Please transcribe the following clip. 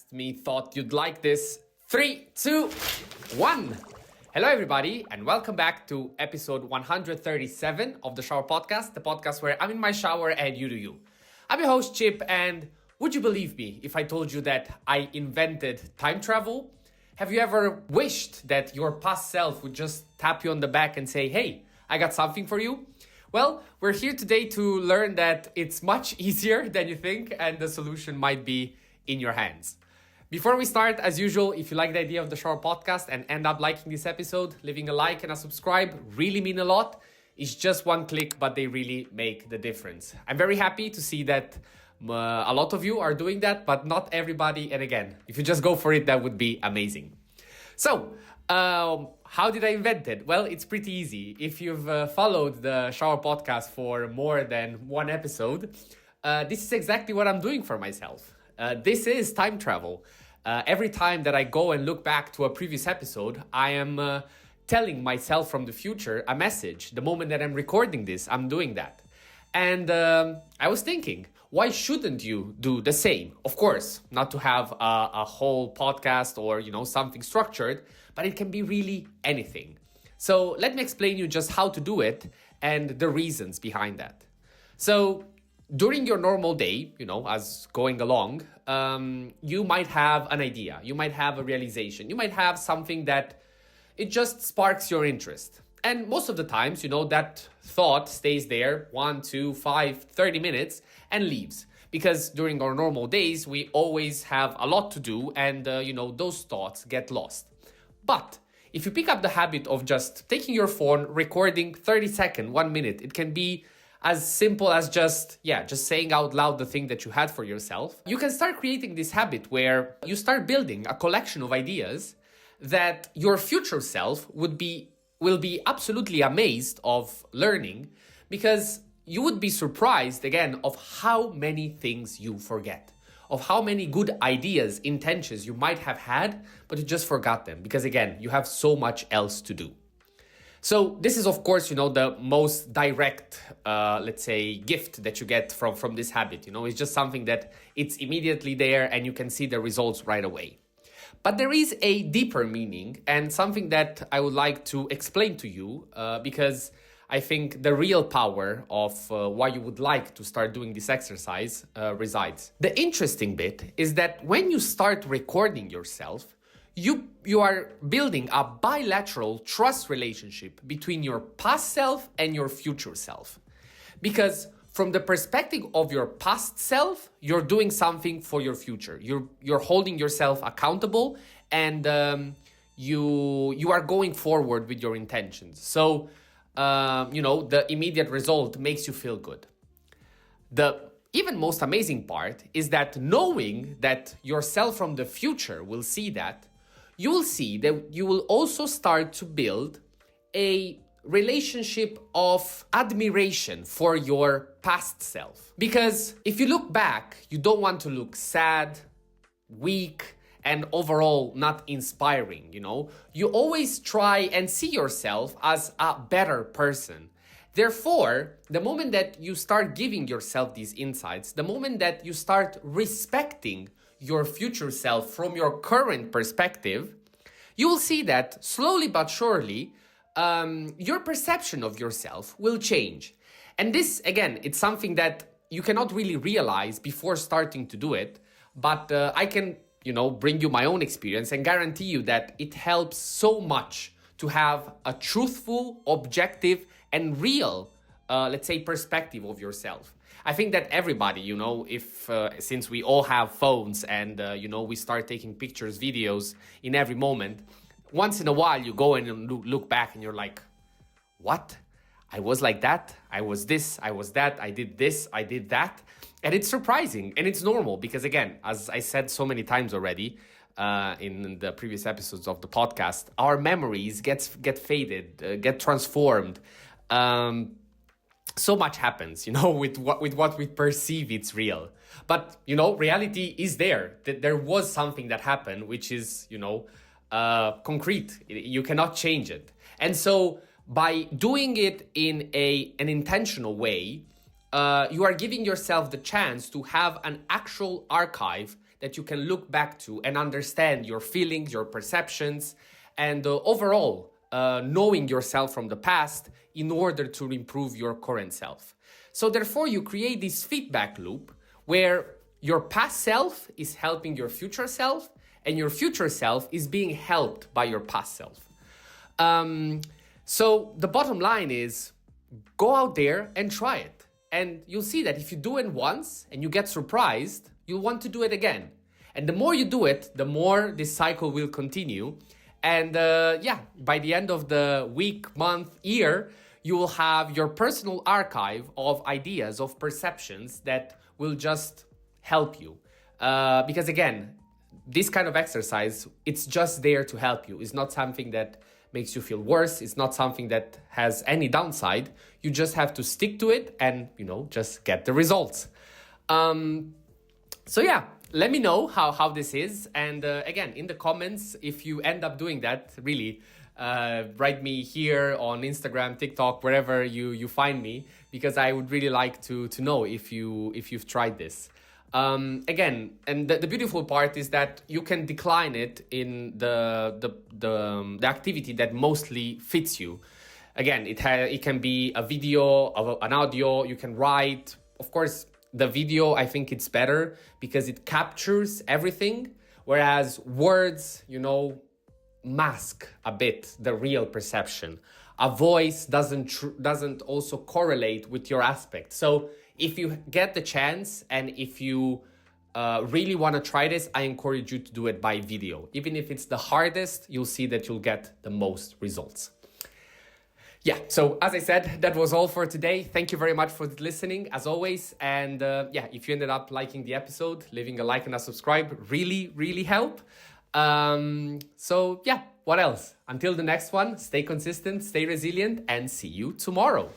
podcast me thought you'd like this. 3, 2, 1. Hello, everybody, and welcome back to episode 137 of the Shower Podcast, the podcast where I'm in my shower and you do you. I'm your host, Chip, and would you believe me if I told you that I invented time travel? Have you ever wished that your past self would just tap you on the back and say, hey, I got something for you? Well, we're here today to learn that it's much easier than you think and the solution might be in your hands. Before we start, as usual, if you like the idea of the Shower Podcast and end up liking this episode, leaving a like and a subscribe really mean a lot. It's just one click, but they really make the difference. I'm very happy to see that a lot of you are doing that, but not everybody. And again, if you just go for it, that would be amazing. So, how did I invent it? Well, it's pretty easy. If you've followed the Shower Podcast for more than one episode, this is exactly what I'm doing for myself. This is time travel. Every time that I go and look back to a previous episode, I am telling myself from the future a message. The moment that I'm recording this, I'm doing that. And I was thinking, why shouldn't you do the same? Of course, not to have a whole podcast or, something structured, but it can be really anything. So let me explain you just how to do it and the reasons behind that. So during your normal day, as going along, you might have an idea, you might have a realization, you might have something that it just sparks your interest. And most of the times, that thought stays there 1, 2, 5, 30 minutes and leaves. Because during our normal days, we always have a lot to do and, those thoughts get lost. But if you pick up the habit of just taking your phone, recording 30 seconds, 1 minute, it can be as simple as just saying out loud the thing that you had for yourself. You can start creating this habit where you start building a collection of ideas that your future self will be absolutely amazed of learning, because you would be surprised again of how many things you forget, of how many good ideas, intentions you might have had, but you just forgot them because again, you have so much else to do. So this is of course, the most direct, gift that you get from this habit. It's just something that it's immediately there and you can see the results right away. But there is a deeper meaning and something that I would like to explain to you because I think the real power of why you would like to start doing this exercise resides. The interesting bit is that when you start recording yourself, you are building a bilateral trust relationship between your past self and your future self. Because from the perspective of your past self, you're doing something for your future. You're holding yourself accountable and you are going forward with your intentions. So, the immediate result makes you feel good. The even most amazing part is that knowing that yourself from the future will see that, you will see that you will also start to build a relationship of admiration for your past self. Because if you look back, you don't want to look sad, weak, and overall not inspiring, You always try and see yourself as a better person. Therefore, the moment that you start giving yourself these insights, the moment that you start respecting your future self from your current perspective, you will see that slowly but surely, your perception of yourself will change. And this, again, it's something that you cannot really realize before starting to do it, but I can, bring you my own experience and guarantee you that it helps so much to have a truthful, objective, and real, perspective of yourself. I think that everybody, since we all have phones and, we start taking pictures, videos in every moment, once in a while you go in and look back and you're like, what? I was like that, I was this, I was that, I did this, I did that. And it's surprising and it's normal because again, as I said so many times already in the previous episodes of the podcast, our memories get faded, get transformed. So much happens, with what we perceive it's real. But, reality is there. There was something that happened, which is, concrete. You cannot change it. And so by doing it in an intentional way, you are giving yourself the chance to have an actual archive that you can look back to and understand your feelings, your perceptions, and overall knowing yourself from the past in order to improve your current self. So therefore, you create this feedback loop where your past self is helping your future self, and your future self is being helped by your past self. So the bottom line is, go out there and try it. And you'll see that if you do it once and you get surprised, you'll want to do it again. And the more you do it, the more this cycle will continue. And by the end of the week, month, year, you will have your personal archive of ideas, of perceptions that will just help you. Because again, this kind of exercise, it's just there to help you. It's not something that makes you feel worse. It's not something that has any downside. You just have to stick to it and, just get the results. Let me know how this is. And again, in the comments, if you end up doing that, really, write me here on Instagram, TikTok, wherever you find me, because I would really like to know if you've tried this. Again, and the beautiful part is that you can decline it in the activity that mostly fits you. Again, it can be a video, an audio, you can write. Of course, the video, I think it's better because it captures everything, whereas words, mask a bit the real perception. A voice doesn't also correlate with your aspect. So if you get the chance and if you really want to try this, I encourage you to do it by video. Even if it's the hardest, you'll see that you'll get the most results. Yeah, so as I said, that was all for today. Thank you very much for listening, as always. And if you ended up liking the episode, leaving a like and a subscribe really, really help. What else? Until the next one, stay consistent, stay resilient, and see you tomorrow.